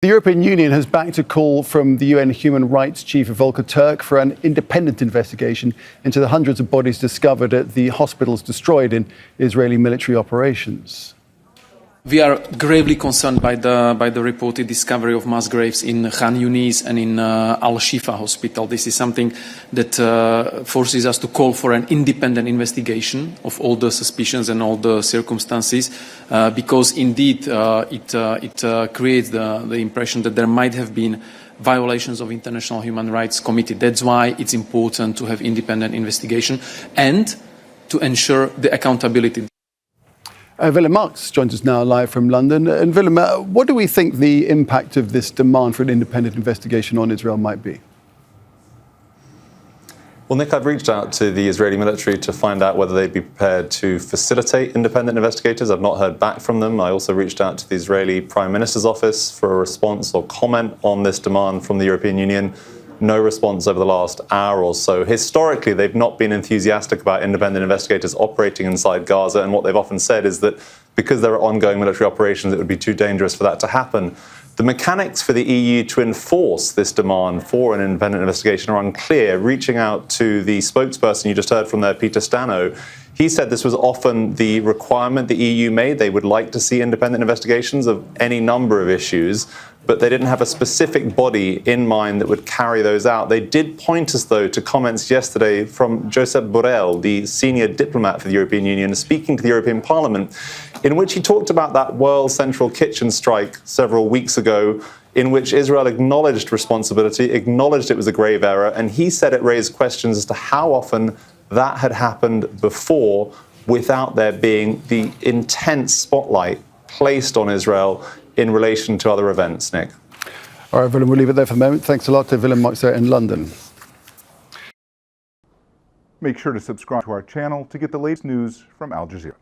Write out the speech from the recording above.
The European Union has backed a call from the UN Human Rights Chief Volker Turk for an independent investigation into the hundreds of bodies discovered at the hospitals destroyed in Israeli military operations. We are gravely concerned by the reported discovery of mass graves in Khan Younis and in al-Shifa Hospital. This is something that forces us to call for an independent investigation of all the suspicions and all the circumstances, because indeed it creates the impression that there might have been violations of international human rights committed. That's why it's important to have independent investigation and to ensure the accountability. Willem Marx joins us now live from London. And Willem, what do we think the impact of this demand for an independent investigation on Israel might be? Well, Nick, I've reached out to the Israeli military to find out whether they'd be prepared to facilitate independent investigators. I've not heard back from them. I also reached out to the Israeli Prime Minister's office for a response or comment on this demand from the European Union. No response over the last hour or so. Historically, they've not been enthusiastic about independent investigators operating inside Gaza, and what they've often said is that because there are ongoing military operations, it would be too dangerous for that to happen. The mechanics for the EU to enforce this demand for an independent investigation are unclear. Reaching out to the spokesperson you just heard from there, Peter Stano, he said this was often the requirement the EU made. They would like to see independent investigations of any number of issues, but they didn't have a specific body in mind that would carry those out. They did point us, though, to comments yesterday from Josep Borrell, the senior diplomat for the European Union, speaking to the European Parliament, in which he talked about that World Central Kitchen strike several weeks ago, in which Israel acknowledged responsibility, acknowledged it was a grave error, and he said it raised questions as to how often that had happened before without there being the intense spotlight placed on Israel in relation to other events, Nick. All right, Willem, we'll leave it there for the moment. Thanks a lot to Willem Marx there in London. Make sure to subscribe to our channel to get the latest news from Al Jazeera.